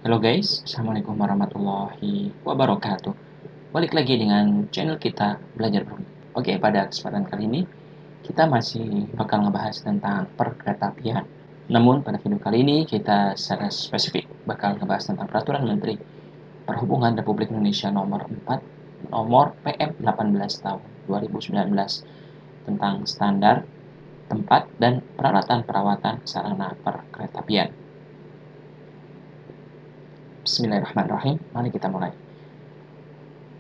Halo guys, Assalamualaikum warahmatullahi wabarakatuh. Balik lagi dengan channel kita Belajar Bumi. Oke, pada kesempatan kali ini kita masih bakal ngebahas tentang perkeretaapian. Namun pada video kali ini kita secara spesifik bakal ngebahas tentang Peraturan Menteri Perhubungan Republik Indonesia nomor 4 nomor PM 18 tahun 2019 tentang standar, tempat, dan peralatan perawatan sarana perkeretaapian. Bismillahirrahmanirrahim, mari kita mulai.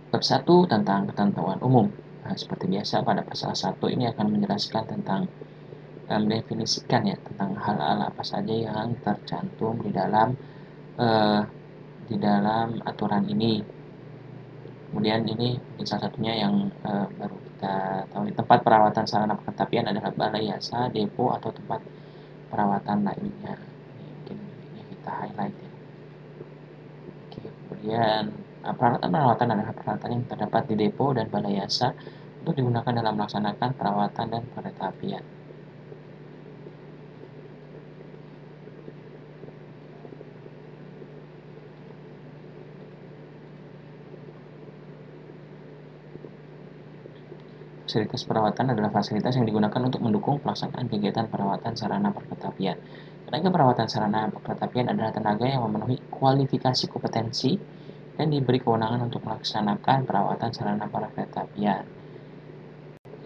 Bab 1 tentang ketentuan umum. Nah, seperti biasa pada pasal 1 ini akan menjelaskan tentang mendefinisikan ya tentang hal-hal apa saja yang tercantum eh, di dalam aturan ini. Kemudian ini salah satunya yang baru kita tahu nih, tempat perawatan sarana perkeretaapian adalah balai jasa, depo atau tempat perawatan lainnya. Ini mungkin ini kita highlight ya. Oke, kemudian peralatan-perawatan adalah peralatan yang terdapat di depo dan balai jasa untuk digunakan dalam melaksanakan perawatan dan perkeretaapian. Fasilitas perawatan adalah fasilitas yang digunakan untuk mendukung pelaksanaan kegiatan perawatan sarana perkeretaapian. Tenaga perawatan sarana perkeretaapian adalah tenaga yang memenuhi kualifikasi kompetensi dan diberi kewenangan untuk melaksanakan perawatan sarana perkeretaapian.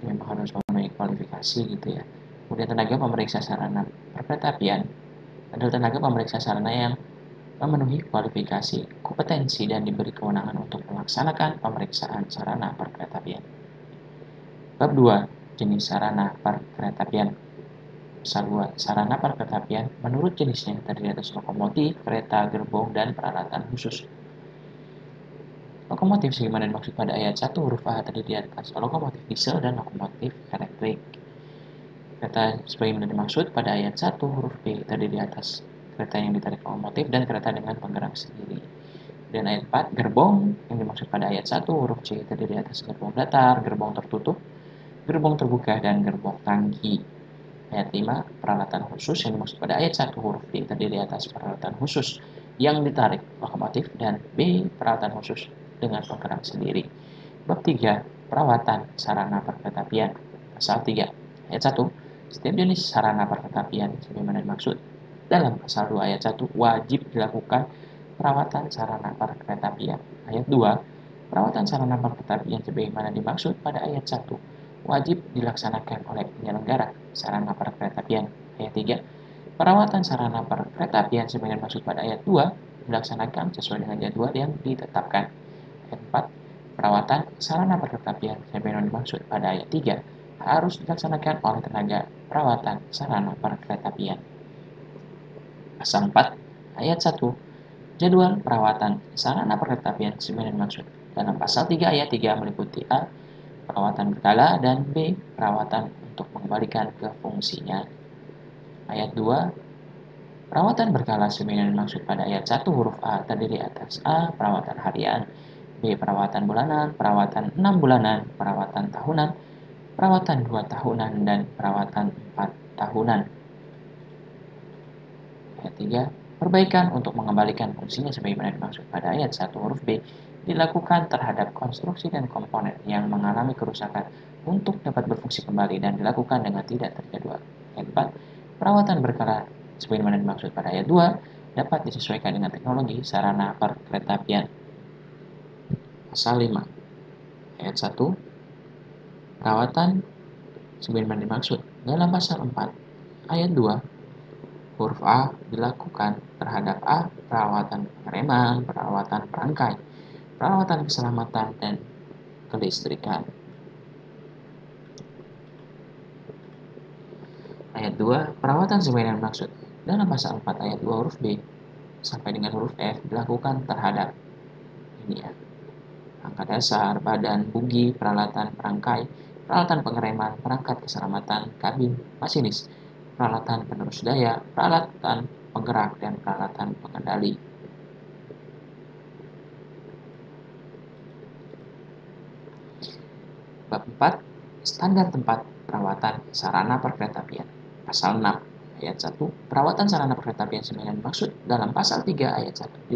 Memang harus memenuhi kualifikasi gitu ya. Kemudian tenaga pemeriksa sarana perkeretaapian adalah tenaga pemeriksa sarana yang memenuhi kualifikasi kompetensi dan diberi kewenangan untuk melaksanakan pemeriksaan sarana perkeretaapian. Bab 2. Jenis sarana perkeretaapian. Pasal 2. Sarana perkeretaapian menurut jenisnya terdiri atas lokomotif, kereta, gerbong, dan peralatan khusus. Lokomotif sebagaimana dimaksud pada ayat 1 huruf A terdiri atas lokomotif diesel dan lokomotif elektrik. Kereta sebagaimana dimaksud pada ayat 1 huruf B terdiri atas kereta yang ditarik lokomotif dan kereta dengan penggerak sendiri. Dan ayat 4, gerbong yang dimaksud pada ayat 1 huruf C terdiri atas gerbong datar, gerbong tertutup, gerbong terbuka, dan gerbong tangki. Ayat 5, peralatan khusus yang dimaksud pada ayat 1 huruf D terdiri atas peralatan khusus yang ditarik lokomotif, dan B, peralatan khusus dengan penggerak sendiri. Bab 3, perawatan sarana perkeretaapian. Pasal 3, ayat 1, setiap jenis sarana perkeretaapian sebagaimana dimaksud dalam pasal 2 ayat 1 wajib dilakukan perawatan sarana perkeretaapian. Ayat 2, perawatan sarana perkeretaapian sebagaimana dimaksud pada ayat 1 wajib dilaksanakan oleh penyelenggara sarana perkeretaapian. Ayat 3, perawatan sarana perkeretaapian sebagaimana dimaksud pada ayat 2 dilaksanakan sesuai dengan jadwal yang ditetapkan. Ayat 4, perawatan sarana perkeretaapian sebagaimana dimaksud pada ayat 3 harus dilaksanakan oleh tenaga perawatan sarana perkeretaapian. Pasal 4 ayat 1, jadwal perawatan sarana perkeretaapian sebagaimana dimaksud dalam pasal 3 ayat 3 meliputi A, perawatan berkala, dan B, perawatan untuk mengembalikan ke fungsinya. Ayat 2, perawatan berkala sebagaimana dimaksud pada ayat 1 huruf A terdiri atas A, perawatan harian, B, perawatan bulanan, perawatan 6 bulanan, perawatan tahunan, perawatan 2 tahunan, dan perawatan 4 tahunan. Ayat 3, perbaikan untuk mengembalikan fungsinya sebagaimana dimaksud pada ayat 1 huruf B dilakukan terhadap konstruksi dan komponen yang mengalami kerusakan untuk dapat berfungsi kembali dan dilakukan dengan tidak terjadwal. Ayat 4, perawatan berkala sebagaimana dimaksud pada ayat 2 dapat disesuaikan dengan teknologi sarana perkeretaapian. Pasal 5 ayat 1, perawatan sebagaimana dimaksud dalam pasal 4 ayat 2 huruf A dilakukan terhadap A, perawatan pengereman, perawatan perangkai, perawatan keselamatan, dan kelistrikan. Ayat 2, perawatan sebagaimana dimaksud dalam pasal 4 ayat 2 huruf B sampai dengan huruf F dilakukan terhadap ini ya, rangka dasar, badan, bugi, peralatan perangkai, peralatan pengereman, perangkat keselamatan, kabin, masinis, peralatan penerus daya, peralatan penggerak, dan peralatan pengendali. Bab 4, standar tempat perawatan sarana perkeretaapian. Pasal 6, Ayat 1. Perawatan sarana perkeretaapian sebagaimana dimaksud dalam pasal 3 ayat 1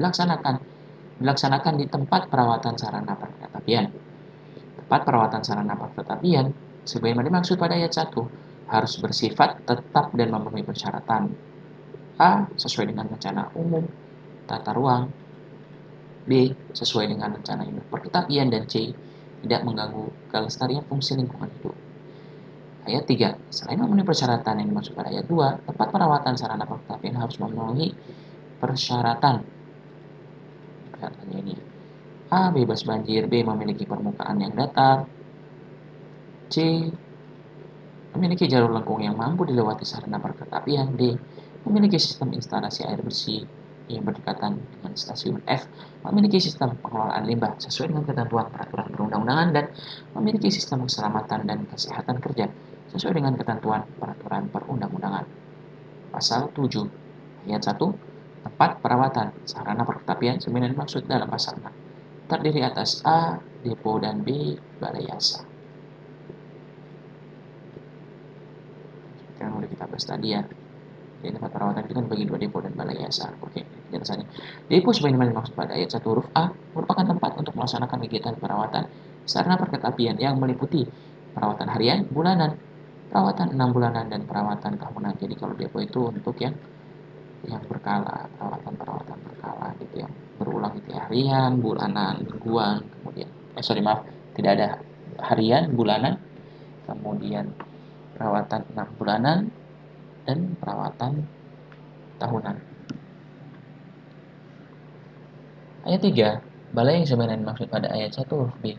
dilaksanakan di tempat perawatan sarana perkeretaapian. Tempat perawatan sarana perkeretaapian sebagaimana dimaksud pada ayat 1 harus bersifat tetap dan memenuhi persyaratan. A. Sesuai dengan rencana umum tata ruang. B. Sesuai dengan rencana induk perkeretaapian. Dan C. Tidak mengganggu kelestarian fungsi lingkungan hidup. Ayat 3. Selain memenuhi persyaratan yang dimaksud pada ayat 2, tempat perawatan sarana perkeretaapian harus memenuhi persyaratan. Persyaratannya ini A. Bebas banjir. B. Memiliki permukaan yang datar. C. Memiliki jalur lengkung yang mampu dilewati sarana perkeretaapian. D. Memiliki sistem instalasi air bersih yang berdekatan dengan stasiun. F. Memiliki sistem pengelolaan limbah sesuai dengan ketentuan peraturan perundang-undangan dan memiliki sistem keselamatan dan kesehatan kerja sesuai dengan ketentuan peraturan perundang-undangan. Pasal 7 ayat 1. Tempat perawatan sarana perkeretaapian sebagaimana dimaksud dalam pasal 6 terdiri atas A. Depo dan B. Balai Yasa. Yang udah kita bahas tadi ya. Jadi tempat perawatan itu kan bagi dua, depo dan balai yasa. Oke, penjelasannya. Depo sebagaimana dimaksud pada ayat 1 huruf A merupakan tempat untuk melaksanakan kegiatan perawatan sarana perkeretaapian yang meliputi perawatan harian, bulanan, perawatan 6 bulanan, dan perawatan tahunan. Jadi kalau depo itu untuk yang berkala, perawatan berkala gitu yang berulang gitu ya, harian, bulanan, mingguan, kemudian tidak ada harian, bulanan, kemudian perawatan 6 bulanan dan perawatan tahunan. Ayat 3. Balai yang sebenarnya dimaksud pada ayat 1 huruf B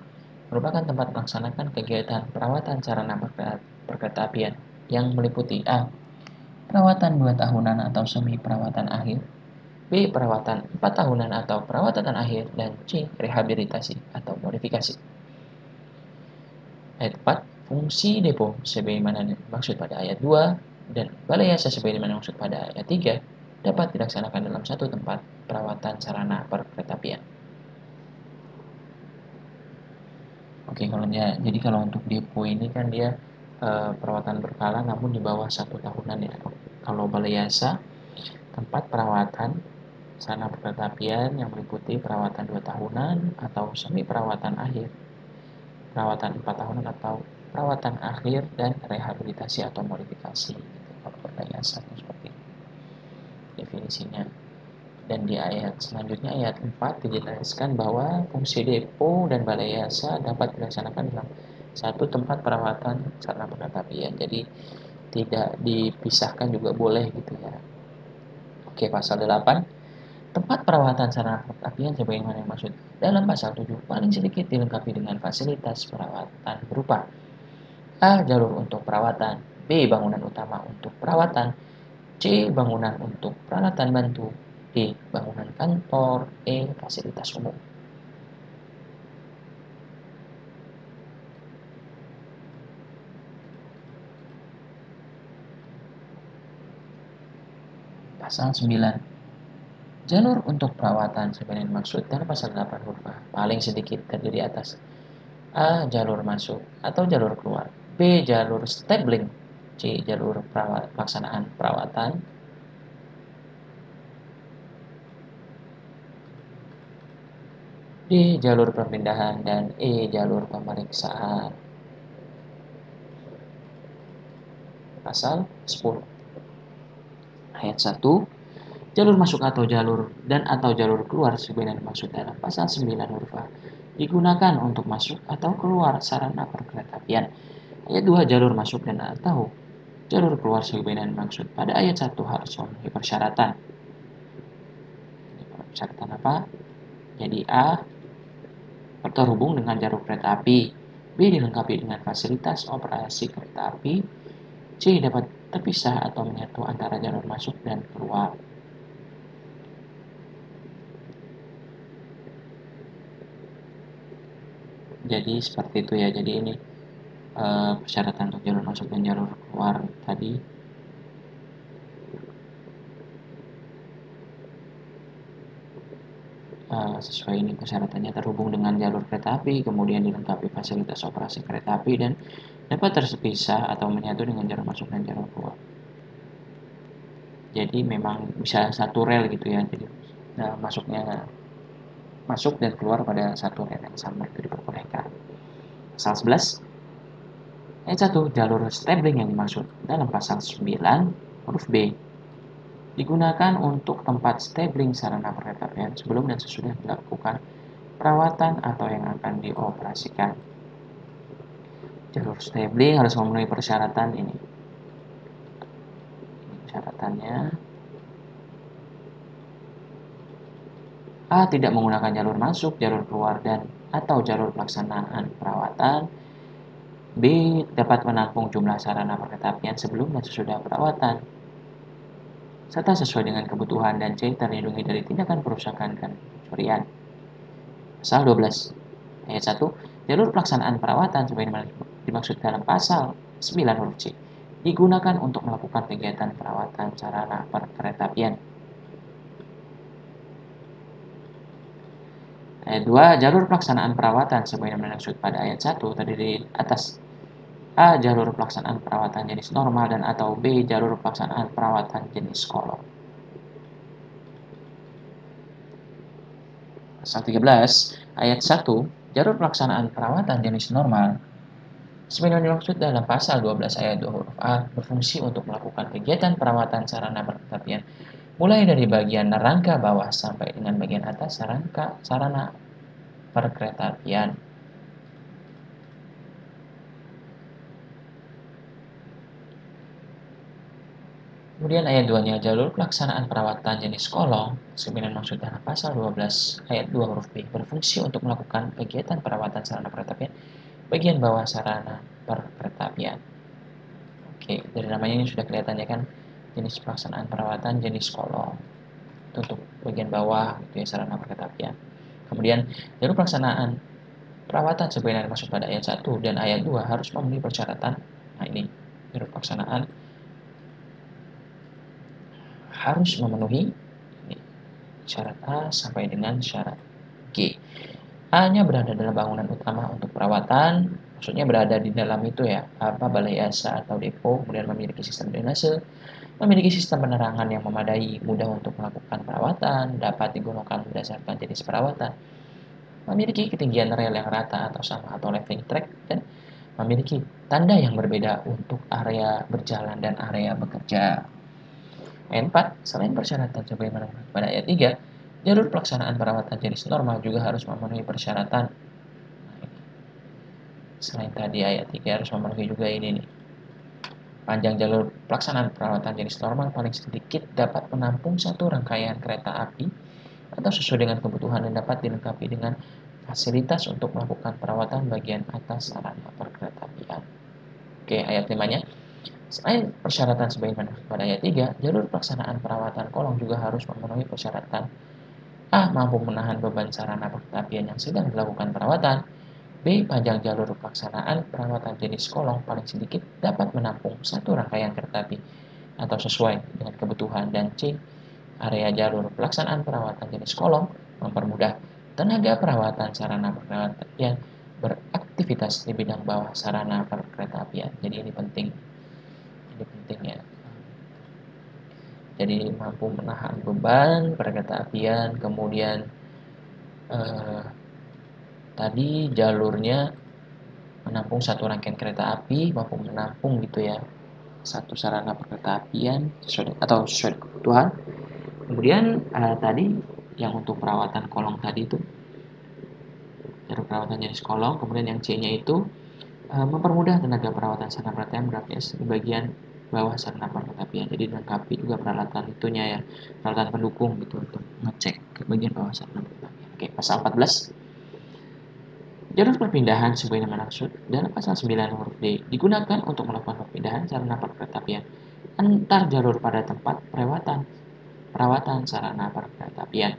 merupakan tempat melaksanakan kegiatan perawatan sarana perkeretaapian yang meliputi A. Perawatan 2 tahunan atau semi perawatan akhir. B. Perawatan 4 tahunan atau perawatan akhir. Dan C. Rehabilitasi atau modifikasi. Ayat 4. Fungsi depo sebagaimana dimaksud pada ayat 2 dan balai yasa sebagaimana dimaksud pada ayat 3 dapat dilaksanakan dalam satu tempat perawatan sarana perkeretaapian. Oke, jadi kalau untuk depo ini kan dia perawatan berkala namun di bawah 1 tahunan ya. Kalau balai yasa tempat perawatan sarana perkeretaapian yang meliputi perawatan 2 tahunan atau semi perawatan akhir, perawatan 4 tahunan atau perawatan akhir, dan rehabilitasi atau modifikasi. Kalau balai yasa seperti itu definisinya. Dan di ayat selanjutnya, ayat 4, dijelaskan bahwa fungsi depo dan balai yasa dapat dilaksanakan dalam satu tempat perawatan sarana perkeretaapian. Jadi tidak dipisahkan juga boleh gitu ya. Oke, pasal 8. Tempat perawatan sarana perkeretaapian sebagaimana yang maksud dalam pasal 7 paling sedikit dilengkapi dengan fasilitas perawatan berupa A. Jalur untuk perawatan. B. Bangunan utama untuk perawatan. C. Bangunan untuk peralatan bantu. D. Bangunan kantor. E. Fasilitas umum. Pasal 9. Jalur untuk perawatan sebagaimana dimaksud dalam pasal 8 huruf A paling sedikit terdiri atas A. Jalur masuk atau jalur keluar. B. Jalur stabling. C. Jalur pelaksanaan perawatan. D. Jalur perpindahan. Dan E. Jalur pemeriksaan. Pasal 10 ayat 1. Jalur masuk atau jalur keluar sebagaimana dimaksud dalam pasal 9 huruf A digunakan untuk masuk atau keluar sarana perkeretaapian. Ayat 2. Jalur masuk dan atau jalur keluar sebagaimana dimaksud pada ayat 1 harus memenuhi persyaratan. Persyaratan apa? Jadi A. terhubung dengan jalur kereta api. B. Dilengkapi dengan fasilitas operasi kereta api. C. Dapat terpisah atau menyatu antara jalur masuk dan keluar. Jadi seperti itu ya. Jadi ini persyaratan untuk jalur masuk dan jalur keluar tadi. Sesuai ini persyaratannya terhubung dengan jalur kereta api, kemudian dilengkapi fasilitas operasi kereta api, dan dapat terpisah atau menyatu dengan jalur masuk dan jalur keluar. Jadi memang bisa satu rel gitu ya. Jadi masuk dan keluar pada satu rel yang sama, itu diperbolehkan. Pasal 11 ayat 1, jalur stabling yang dimaksud dalam pasal 9 huruf B digunakan untuk tempat stabling sarana perkereta apian sebelum dan sesudah dilakukan perawatan atau yang akan dioperasikan. Jalur stabling harus memenuhi persyaratan ini. Persyaratannya A. Tidak menggunakan jalur masuk, jalur keluar, dan atau jalur pelaksanaan perawatan. B. Dapat menampung jumlah sarana perkereta apian sebelum dan sesudah perawatan, serta sesuai dengan kebutuhan, dan C. Terlindungi dari tindakan perusakan dan pencurian. Pasal 12 ayat 1, jalur pelaksanaan perawatan sebagaimana dimaksud dalam pasal 9 huruf C digunakan untuk melakukan kegiatan perawatan sarana perkeretaapian. Ayat 2, jalur pelaksanaan perawatan sebagaimana dimaksud pada ayat 1 terdiri atas A. Jalur pelaksanaan perawatan jenis normal dan atau B. Jalur pelaksanaan perawatan jenis kolom. Pasal 13 ayat 1, jalur pelaksanaan perawatan jenis normal sebagaimana dimaksud dalam pasal 12 ayat 2 huruf A berfungsi untuk melakukan kegiatan perawatan sarana perkeretaapian mulai dari bagian rangka bawah sampai dengan bagian atas sarana perkeretaapian. Kemudian ayat 2-nya, jalur pelaksanaan perawatan jenis kolong sebagaimana maksud dalam pasal 12 ayat 2 huruf B berfungsi untuk melakukan kegiatan perawatan sarana perkeretaapian bagian bawah sarana perkeretaapian. Oke, dari namanya ini sudah kelihatan ya kan, jenis pelaksanaan perawatan jenis kolong untuk bagian bawah gitu ya sarana perkeretaapian. Kemudian jalur pelaksanaan perawatan sebagaimana dimaksud pada ayat 1 dan ayat 2 harus memenuhi persyaratan. Nah, ini jalur pelaksanaan harus memenuhi syarat A sampai dengan syarat G. A-nya berada dalam bangunan utama untuk perawatan, maksudnya berada di dalam itu ya, balai asa atau depo, kemudian memiliki sistem drainase, memiliki sistem penerangan yang memadai, mudah untuk melakukan perawatan, dapat digunakan berdasarkan jenis perawatan, memiliki ketinggian rel yang rata atau sama atau leveling track, dan memiliki tanda yang berbeda untuk area berjalan dan area bekerja. Ayat 4, selain persyaratan sebagaimana pada ayat 3, jalur pelaksanaan perawatan jenis normal juga harus memenuhi persyaratan. Selain tadi ayat 3 harus memenuhi juga ini nih. Panjang jalur pelaksanaan perawatan jenis normal paling sedikit dapat menampung satu rangkaian kereta api atau sesuai dengan kebutuhan dan dapat dilengkapi dengan fasilitas untuk melakukan perawatan bagian atas sarana perkeretaapian. Oke, ayat 5-nya. Selain persyaratan sebagaimana pada ayat 3, jalur pelaksanaan perawatan kolong juga harus memenuhi persyaratan A. Mampu menahan beban sarana perkeretaapian yang sedang dilakukan perawatan. B. Panjang jalur pelaksanaan perawatan jenis kolong paling sedikit dapat menampung satu rangkaian kereta api atau sesuai dengan kebutuhan. Dan C. Area jalur pelaksanaan perawatan jenis kolong mempermudah tenaga perawatan sarana perkeretaapian beraktivitas di bidang bawah sarana perkeretaapian. Jadi ini penting ya. Jadi mampu menahan beban perkeretaapian, kemudian tadi jalurnya menampung satu rangkaian kereta api, mampu menampung gitu ya satu sarana perkeretaapian sesuai kebutuhan. Kemudian tadi yang untuk perawatan kolong tadi itu jalur perawatan jenis kolong, kemudian yang C-nya itu mempermudah tenaga perawatan sarana perkeretaapian beraktivitas di bagian bawah sarana perkeretaapian. Jadi dilengkapi juga peralatan itunya ya, peralatan pendukung gitu untuk ngecek ke bagian bawah sarana perkeretaapian. Oke, pasal 14. Jalur perpindahan sebagaimana maksud dalam pasal 9 huruf D digunakan untuk melakukan perpindahan sarana perkeretaapian antar jalur pada tempat perawatan sarana perkeretaapian.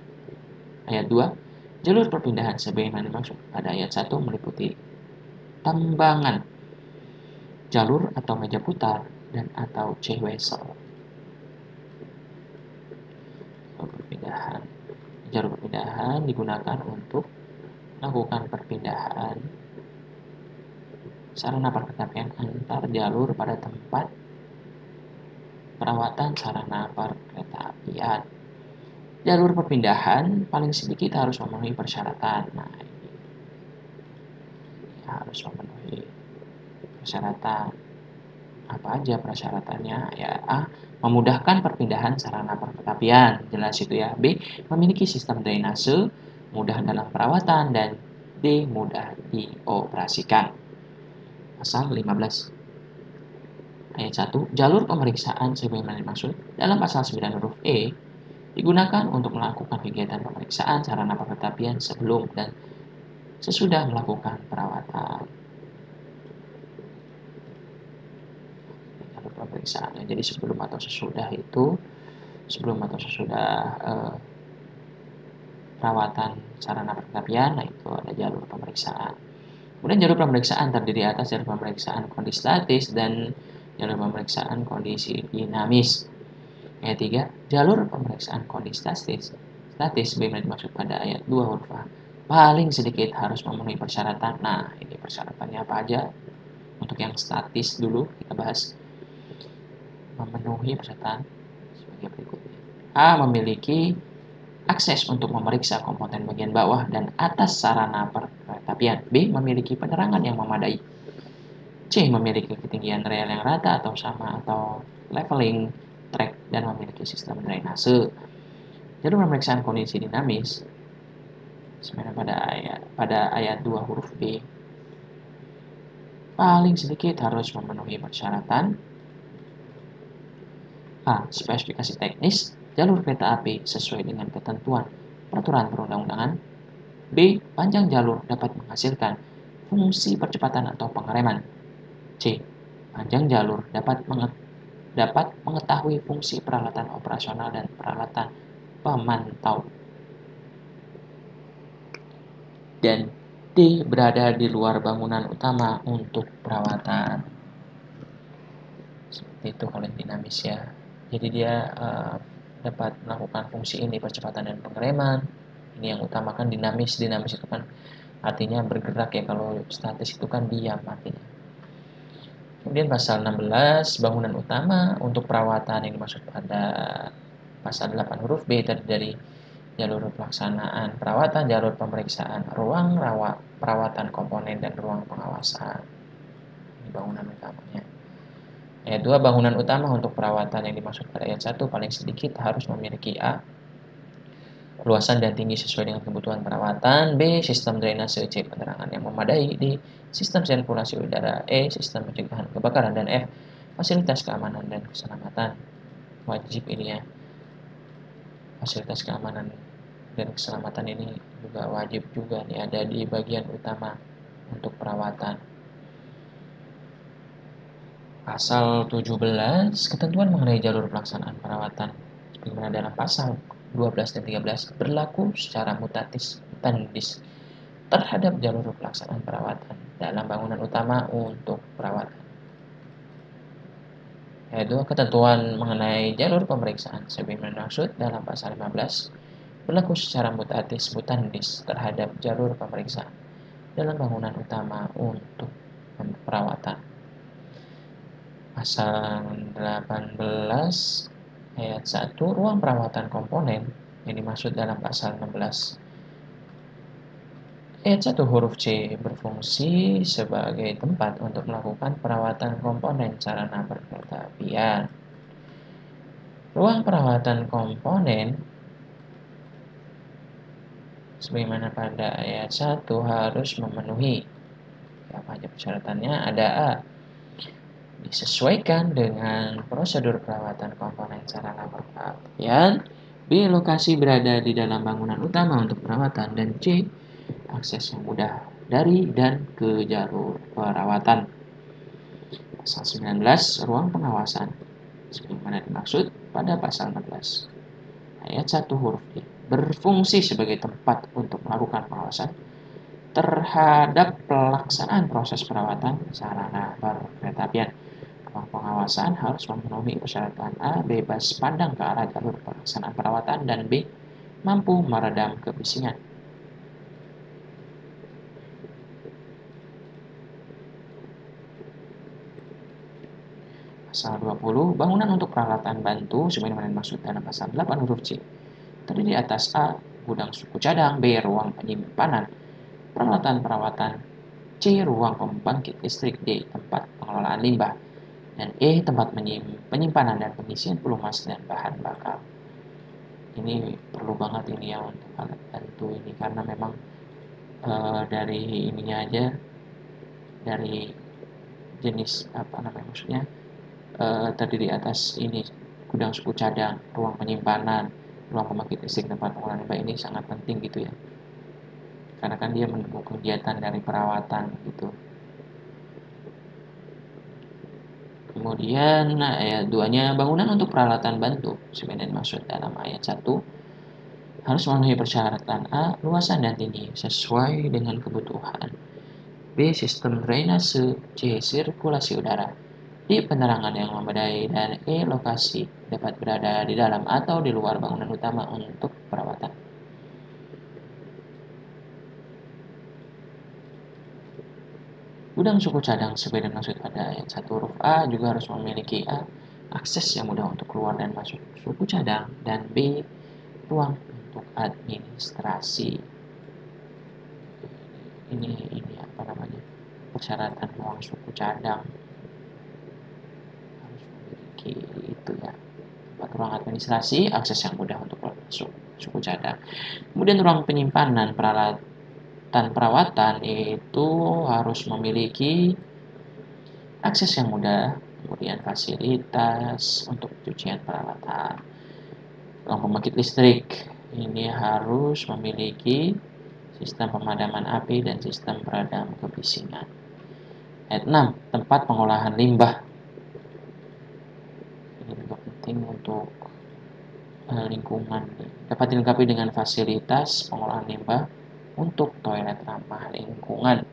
Ayat 2, jalur perpindahan sebagaimana dimaksud pada ayat 1 meliputi tambangan, jalur atau meja putar, dan atau C-wessel. Jalur perpindahan digunakan untuk melakukan perpindahan sarana perkeretaapian antar jalur pada tempat perawatan sarana perkeretaapian. Jalur perpindahan paling sedikit harus memenuhi persyaratan. Nah, ini harus memenuhi persyaratan. Apa aja persyaratannya? Ya, A. Memudahkan perpindahan sarana perkeretaapian. Jelas itu ya. B. Memiliki sistem drainase, mudah dalam perawatan, dan D. Mudah dioperasikan. Pasal 15. Ayat 1. Jalur pemeriksaan sebagaimana dimaksud dalam pasal 9 huruf E digunakan untuk melakukan kegiatan pemeriksaan sarana perkeretaapian sebelum dan sesudah melakukan perawatan. Jalur pemeriksaan. Jadi sebelum atau sesudah perawatan sarana perkeretaapian, nah itu ada jalur pemeriksaan. Kemudian jalur pemeriksaan terdiri atas jalur pemeriksaan kondisi statis dan jalur pemeriksaan kondisi dinamis. Ayat 3, jalur pemeriksaan kondisi statis sebagaimana dimaksud pada ayat 2 huruf A. Paling sedikit harus memenuhi persyaratan. Nah, ini persyaratannya apa aja? Untuk yang statis dulu kita bahas. Memenuhi persyaratan sebagai berikutnya. A. Memiliki akses untuk memeriksa komponen bagian bawah dan atas sarana perkeretaapian. B. Memiliki penerangan yang memadai. C. Memiliki ketinggian rel yang rata atau sama atau leveling track dan memiliki sistem drainase. Jalur pemeriksaan kondisi dinamis sebenarnya pada ayat 2 huruf B paling sedikit harus memenuhi persyaratan. A. Spesifikasi teknis jalur kereta api sesuai dengan ketentuan peraturan perundang-undangan. B. Panjang jalur dapat menghasilkan fungsi percepatan atau pengereman. C. Panjang jalur dapat mengetahui fungsi peralatan operasional dan peralatan pemantau. Dan D. Berada di luar bangunan utama untuk perawatan. Seperti itu kalau dinamis ya. Jadi dia dapat melakukan fungsi ini, percepatan dan pengereman. Ini yang utamakan dinamis. Dinamis itu kan artinya bergerak ya, kalau statis itu kan diam artinya. Kemudian pasal 16, bangunan utama untuk perawatan yang dimaksud pada pasal 8 huruf B terdiri dari jalur pelaksanaan perawatan, jalur pemeriksaan, ruang perawatan komponen, dan ruang pengawasan. Ini bangunan utamanya. Ayat 2, bangunan utama untuk perawatan yang dimaksud pada ayat 1 paling sedikit harus memiliki A. Luasan dan tinggi sesuai dengan kebutuhan perawatan. B. Sistem drainase. C. Penerangan yang memadai. D. Sistem sirkulasi udara. E. Sistem pencegahan kebakaran. Dan F. Fasilitas keamanan dan keselamatan. Wajib ini ya. Fasilitas keamanan dan keselamatan ini juga wajib juga nih ada di bagian utama untuk perawatan. Pasal 17, ketentuan mengenai jalur pelaksanaan perawatan sebagaimana dalam pasal 12 dan 13 berlaku secara mutandis terhadap jalur pelaksanaan perawatan dalam bangunan utama untuk perawatan. Ayat 2, ketentuan mengenai jalur pemeriksaan sebagaimana dimaksud dalam pasal 15 berlaku secara mutandis terhadap jalur pemeriksaan dalam bangunan utama untuk perawatan. Pasal 18 ayat 1, ruang perawatan komponen yang dimaksud dalam pasal 16 ayat 1 huruf C berfungsi sebagai tempat untuk melakukan perawatan komponen sarana perkeretaapian. Ruang perawatan komponen sebagaimana pada ayat 1 harus memenuhi apa aja persyaratannya. Ada A. Disesuaikan dengan prosedur perawatan komponen sarana perkeretaapian. B. Lokasi berada di dalam bangunan utama untuk perawatan. Dan C. Akses yang mudah dari dan ke jalur perawatan. Pasal 19, ruang pengawasan sebagaimana dimaksud pada pasal 16 ayat 1 huruf D berfungsi sebagai tempat untuk melakukan pengawasan terhadap pelaksanaan proses perawatan sarana perkeretaapian. Ruang pengawasan harus memenuhi persyaratan A. Bebas pandang ke arah jalur pelaksanaan perawatan, dan B. Mampu meredam kebisingan. Pasal 20, bangunan untuk peralatan bantu sebagaimana dimaksud dalam pasal 8 huruf C. Terdiri atas A. Gudang suku cadang, B. Ruang penyimpanan peralatan-perawatan, C. Ruang pembangkit listrik, D. Tempat pengelolaan limbah, dan E. Tempat penyimpanan dan pengisian pelumas dan bahan bakar. Ini perlu banget ini ya untuk alat bantu ini, karena memang dari ininya aja, dari jenis apa namanya maksudnya, terdiri atas ini gudang suku cadang, ruang penyimpanan, ruang pembangkit listrik, tempat pengolahan limbah, ini sangat penting gitu ya, karena kan dia mendukung kegiatan dari perawatan gitu. Kemudian ayat 2-nya, bangunan untuk peralatan bantu sebagaimana dimaksud dalam ayat 1 harus memenuhi persyaratan A. Luasan dan tinggi sesuai dengan kebutuhan, B. Sistem drainase, C. Sirkulasi udara, D. Penerangan yang memadai, dan E. Lokasi dapat berada di dalam atau di luar bangunan utama untuk perawatan. Gudang suku cadang sesuai dengan maksud pada ayat 1 huruf A juga harus memiliki A. Akses yang mudah untuk keluar dan masuk suku cadang, dan B. Ruang untuk administrasi. Ini apa namanya, persyaratan ruang suku cadang harus memiliki itu ya, tempat ruang administrasi, akses yang mudah untuk masuk suku cadang. Kemudian ruang penyimpanan peralatan perawatan itu harus memiliki akses yang mudah, kemudian fasilitas untuk pencucian peralatan. Ruang pembangkit listrik ini harus memiliki sistem pemadaman api dan sistem peredam kebisingan. Ayat 6, tempat pengolahan limbah. Ini juga penting untuk lingkungan. Dapat dilengkapi dengan fasilitas pengolahan limbah untuk toilet ramah lingkungan.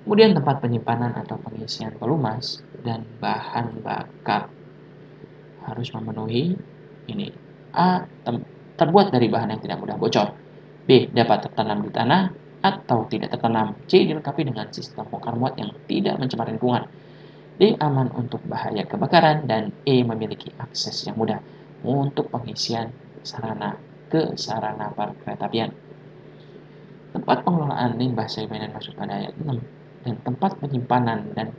Kemudian tempat penyimpanan atau pengisian pelumas dan bahan bakar harus memenuhi ini. A. Terbuat dari bahan yang tidak mudah bocor. B. Dapat tertanam di tanah atau tidak tertanam. C. Dilengkapi dengan sistem bongkar muat yang tidak mencemar lingkungan. D. Aman untuk bahaya kebakaran. Dan E. Memiliki akses yang mudah untuk pengisian sarana ke sarana perkeretaapian. Tempat pengelolaan limbah sebagaimana dimaksud pada ayat 6, dan tempat penyimpanan dan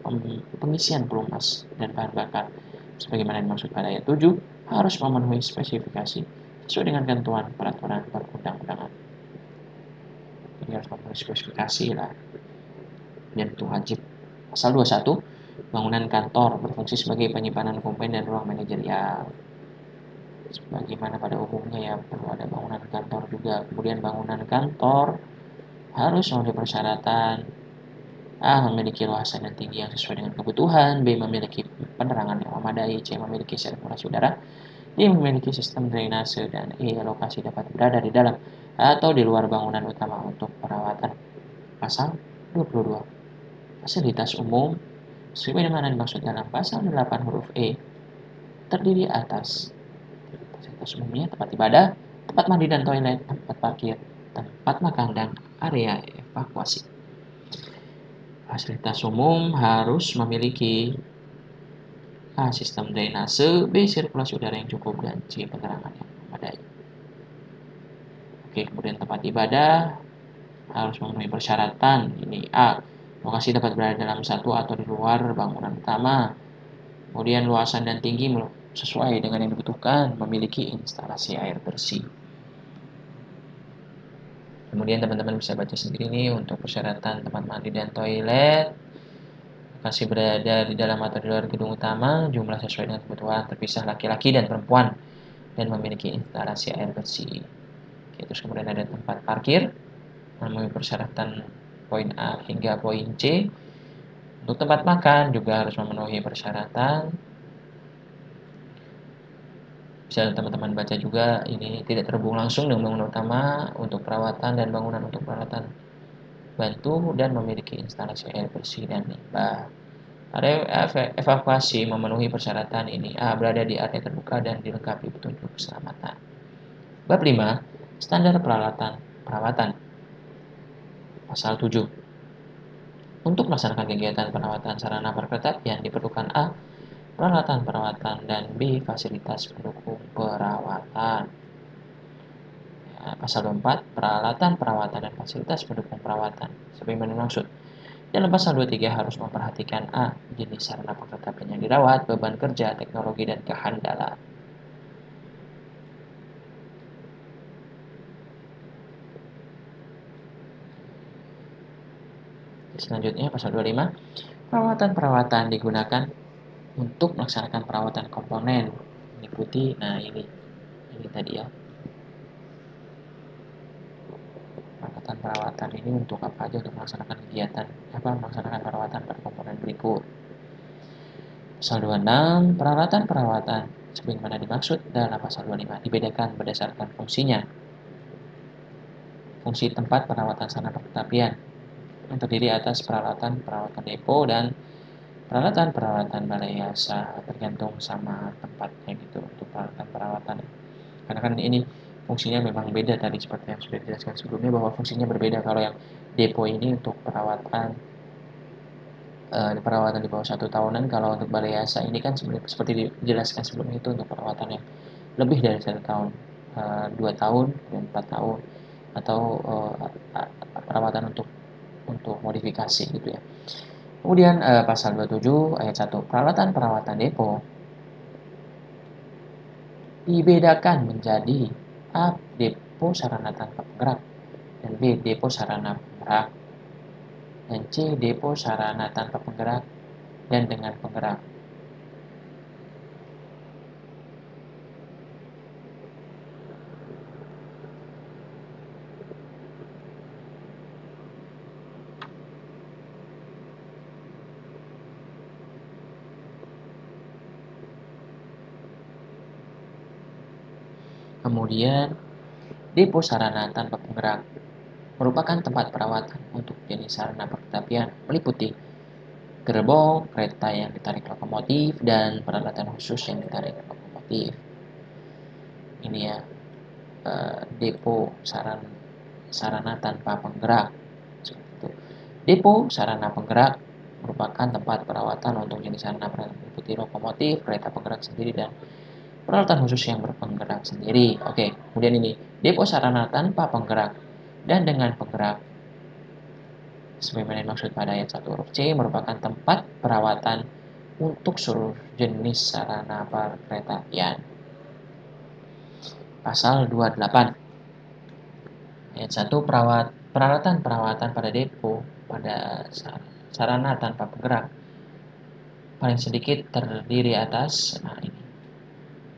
pengisian pelumas dan bahan bakar sebagaimana dimaksud pada ayat 7 harus memenuhi spesifikasi sesuai dengan ketentuan peraturan perundang-undangan. Ini harus memenuhi spesifikasi lah, dan itu wajib. Pasal 21, bangunan kantor berfungsi sebagai penyimpanan komplain dan ruang manajerial. Sebagaimana pada umumnya ya, perlu ada bangunan kantor juga. Kemudian bangunan kantor harus memenuhi persyaratan A. Memiliki luasan dan tinggi yang sesuai dengan kebutuhan, B. Memiliki penerangan yang memadai, C. Memiliki sirkulasi udara, D. Memiliki sistem drainase, dan E. Lokasi dapat berada di dalam atau di luar bangunan utama untuk perawatan. Pasal 22, fasilitas umum sebagaimana dimaksud dalam pasal 8 huruf E terdiri atas fasilitas umumnya tempat ibadah, tempat mandi dan toilet, tempat parkir, tempat makan, dan area evakuasi. Fasilitas umum harus memiliki A. Sistem drainase, B. Sirkulasi udara yang cukup, dan C. Penerangan yang memadai. Oke, kemudian tempat ibadah harus memenuhi persyaratan. Ini A. Lokasi dapat berada dalam satu atau di luar bangunan utama. Kemudian luasan dan tinggi sesuai dengan yang dibutuhkan, memiliki instalasi air bersih. Kemudian teman-teman bisa baca sendiri nih untuk persyaratan tempat mandi dan toilet. Lokasi berada di dalam atau di luar gedung utama, jumlah sesuai dengan kebutuhan, terpisah laki-laki dan perempuan, dan memiliki instalasi air bersih. Oke, terus kemudian ada tempat parkir, memenuhi persyaratan poin A hingga poin C. Untuk tempat makan juga harus memenuhi persyaratan. Bisa teman-teman baca juga, ini tidak terhubung langsung dengan bangunan utama untuk perawatan dan bangunan untuk peralatan bantu, dan memiliki instalasi air bersih dan limbah. Area evakuasi memenuhi persyaratan ini. A. Berada di area terbuka dan dilengkapi petunjuk keselamatan. Bab 5. Standar peralatan perawatan. Pasal 7. Untuk melaksanakan kegiatan perawatan sarana perkeretaapian diperlukan A. peralatan-perawatan, dan B. fasilitas pendukung perawatan. Pasal 24, peralatan, perawatan, dan fasilitas pendukung perawatan. Sebagaimana dimaksud. Dalam pasal 23 harus memperhatikan A. Jenis sarana perlengkapan yang dirawat, beban kerja, teknologi, dan kehandalan. Selanjutnya, pasal 25. Perawatan-perawatan digunakan untuk melaksanakan perawatan komponen. Meliputi, nah ini tadi ya. Perawatan ini untuk apa aja, untuk melaksanakan kegiatan melaksanakan perawatan pada komponen berikut. Pasal 26, peralatan-perawatan sebagaimana dimaksud dalam pasal 25 dibedakan berdasarkan fungsinya. Fungsi tempat perawatan sarana perlengkapan yang terdiri atas peralatan-peralatan depo dan peralatan-peralatan balai yasa, tergantung sama tempatnya gitu untuk peralatan-perawatan. Karena kan ini fungsinya memang beda tadi seperti yang sudah dijelaskan sebelumnya, bahwa fungsinya berbeda. Kalau yang depo ini untuk perawatan di bawah 1 tahunan, kalau untuk balai yasa ini kan seperti dijelaskan sebelumnya itu untuk perawatan yang lebih dari 1 tahun, 2 tahun dan 4 tahun, atau perawatan untuk modifikasi gitu ya. Kemudian pasal 27 ayat 1, peralatan-perawatan depo dibedakan menjadi A. Depo sarana tanpa penggerak, dan B. Depo sarana penggerak, dan C. Depo sarana tanpa penggerak dan dengan penggerak. Kemudian depo sarana tanpa penggerak merupakan tempat perawatan untuk jenis sarana perkeretaapian, meliputi gerbong, kereta yang ditarik lokomotif, dan peralatan khusus yang ditarik lokomotif. Ini ya, depo sarana tanpa penggerak. Depo sarana penggerak merupakan tempat perawatan untuk jenis sarana meliputi lokomotif, kereta penggerak sendiri, dan peralatan khusus yang berpenggerak sendiri. Oke, kemudian ini depo sarana tanpa penggerak dan dengan penggerak sebagaimana dimaksud pada ayat 1 huruf C merupakan tempat perawatan untuk seluruh jenis sarana perkeretaapian. Pasal 28 ayat 1, peralatan-perawatan pada depo pada sarana tanpa penggerak paling sedikit terdiri atas, nah ini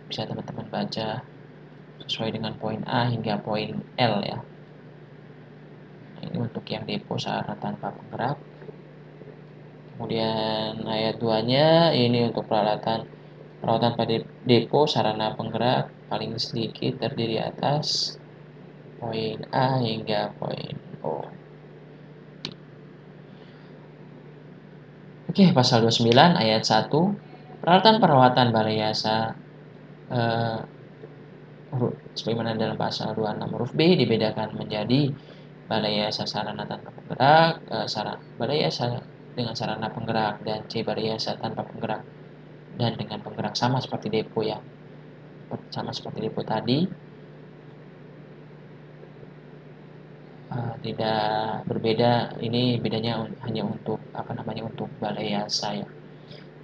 bisa teman-teman baca sesuai dengan poin A hingga poin L ya. Nah, ini untuk yang depo sarana tanpa penggerak. Kemudian ayat 2-nya ini untuk perawatan pada depo sarana penggerak paling sedikit terdiri atas poin A hingga poin O. Oke, pasal 29 ayat 1, peralatan perawatan balai yasa sebagaimana dalam pasal 26 huruf B dibedakan menjadi balai yasa sarana tanpa penggerak, balai yasa dengan sarana penggerak, dan C balai yasa tanpa penggerak dan dengan penggerak, sama seperti depo ya. Sama seperti depo tadi. Tidak berbeda, ini bedanya hanya untuk untuk balai yasa ya.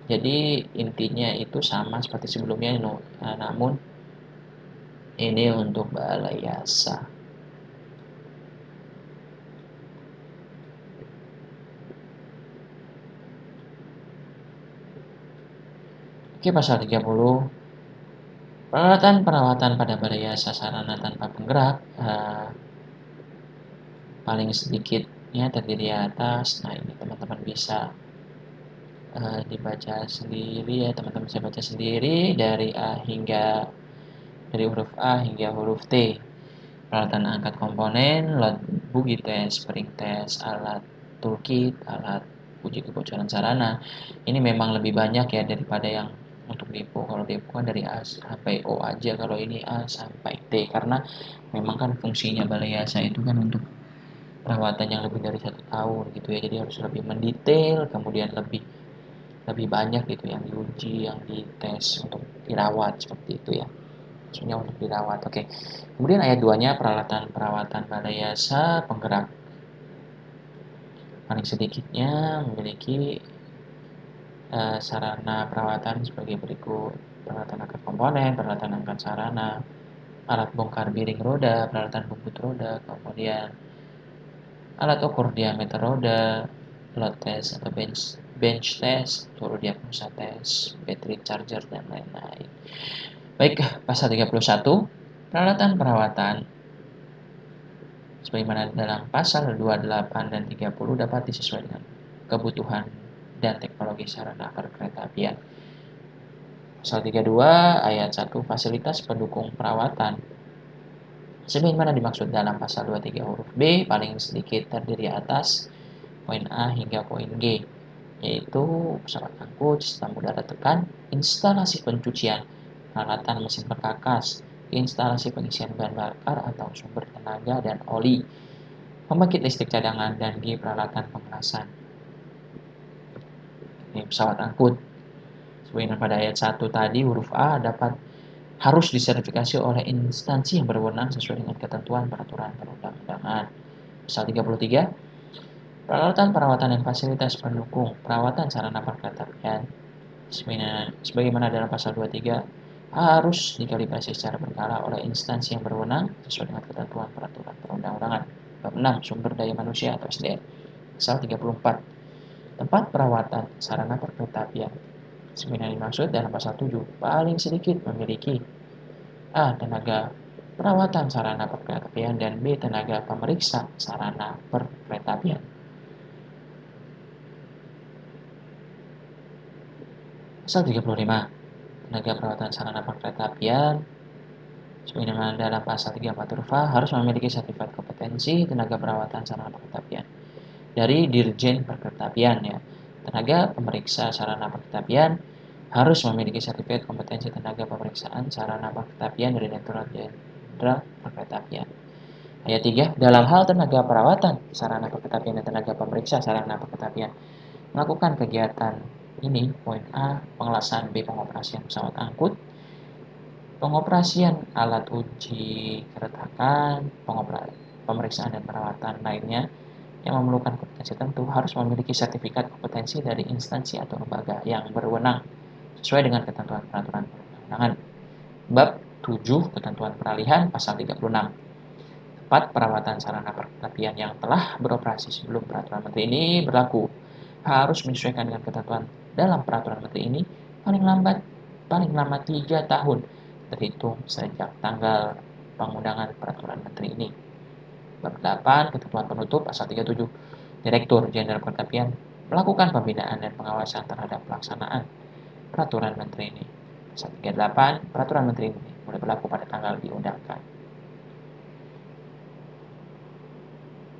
Jadi intinya itu sama seperti sebelumnya, namun ini untuk balai yasa. Oke, pasal 30, peralatan perawatan pada balai yasa sarana tanpa penggerak paling sedikitnya terdiri atas, nah ini teman-teman bisa dibaca sendiri ya, teman-teman bisa baca sendiri dari huruf A hingga huruf T. Peralatan angkat komponen, alat bugi tes, spring tes, alat toolkit, alat uji kebocoran sarana. Ini memang lebih banyak ya daripada yang untuk depo. Kalau depo kan dari A sampai O aja, kalau ini A sampai T, karena memang kan fungsinya balai yasa itu kan untuk perawatan yang lebih dari 1 tahun gitu ya, jadi harus lebih mendetail, kemudian lebih lebih banyak gitu yang diuji, yang dites untuk dirawat seperti itu ya. Maksudnya untuk dirawat. Oke. Kemudian ayat 2-nya peralatan perawatan balai yasa penggerak. Paling sedikitnya memiliki sarana perawatan sebagai berikut: peralatan angkat komponen, peralatan angkat sarana, alat bongkar miring roda, peralatan bungkut roda, kemudian alat ukur diameter roda, load test atau bench test, turun diagnosa test, battery charger, dan lain-lain. Baik, pasal 31, peralatan perawatan sebagaimana dalam pasal 28 dan 30 dapat disesuaikan dengan kebutuhan dan teknologi sarana perkeretaapian. Pasal 32 ayat 1 fasilitas pendukung perawatan sebagaimana dimaksud dalam pasal 23 huruf B paling sedikit terdiri atas poin A hingga poin G, yaitu pesawat angkut, sistem udara tekan, instalasi pencucian, peralatan mesin perkakas, instalasi pengisian bahan bakar atau sumber tenaga dan oli, pembangkit listrik cadangan, dan G peralatan pengelasan. Ini pesawat angkut. Sebagaimana pada ayat 1 tadi, huruf A harus disertifikasi oleh instansi yang berwenang sesuai dengan ketentuan peraturan perundang-undangan. Pasal 33, peralatan perawatan dan fasilitas pendukung perawatan sarana perkeretaapian sebagaimana dalam pasal 23 harus dikalibrasi secara berkala oleh instansi yang berwenang sesuai dengan ketentuan peraturan perundang-undangan. Bab 6, sumber daya manusia atau SDM. Pasal 34, tempat perawatan sarana perkeretaapian sebagaimana dimaksud dalam pasal 7 paling sedikit memiliki A. Tenaga perawatan sarana perkeretaapian, dan B. Tenaga pemeriksa sarana perkeretaapian. Pasal 35, tenaga perawatan sarana perkeretaapian sebagaimana dalam pasal 34 huruf A harus memiliki sertifikat kompetensi tenaga perawatan sarana perkeretaapian dari Dirjen Perkeretaapian ya. Tenaga pemeriksa sarana perkeretaapian harus memiliki sertifikat kompetensi tenaga pemeriksaan sarana perkeretaapian dari Direktorat Jenderal Perkeretaapian. Ayat 3, dalam hal tenaga perawatan sarana perkeretaapian dan tenaga pemeriksa sarana perkeretaapian melakukan kegiatan ini, poin A, pengelasan, B, pengoperasian pesawat angkut, pengoperasian alat uji keretakan, pemeriksaan dan perawatan lainnya yang memerlukan kompetensi tertentu harus memiliki sertifikat kompetensi dari instansi atau lembaga yang berwenang sesuai dengan ketentuan peraturan perundang-undangan. Bab 7, ketentuan peralihan, pasal 36. Tempat perawatan sarana perkeretaapian yang telah beroperasi sebelum peraturan menteri ini berlaku harus menyesuaikan dengan ketentuan dalam peraturan menteri ini paling lama 3 tahun terhitung sejak tanggal pengundangan peraturan menteri ini. Bab 8, ketentuan penutup, pasal 37. Direktur Jenderal Perkeretaapian melakukan pembinaan dan pengawasan terhadap pelaksanaan peraturan menteri ini. Pasal 38, peraturan menteri ini mulai berlaku pada tanggal diundangkan.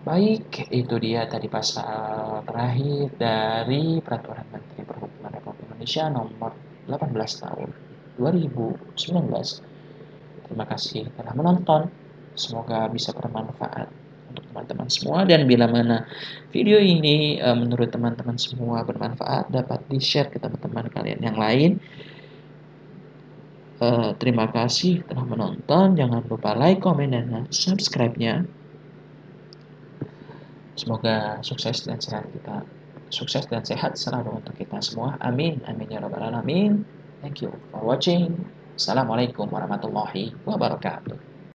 Baik, itu dia tadi pasal terakhir dari Peraturan Menteri Perhubungan Republik Indonesia nomor 18 tahun 2019. Terima kasih telah menonton. Semoga bisa bermanfaat untuk teman-teman semua, dan bila mana video ini menurut teman-teman semua bermanfaat, dapat di-share ke teman-teman kalian yang lain. Terima kasih telah menonton. Jangan lupa like, komen, dan subscribe-nya. Semoga sukses dan sehat selalu untuk kita semua. Amin. Amin ya rabbal alamin. Thank you for watching. Assalamualaikum warahmatullahi wabarakatuh.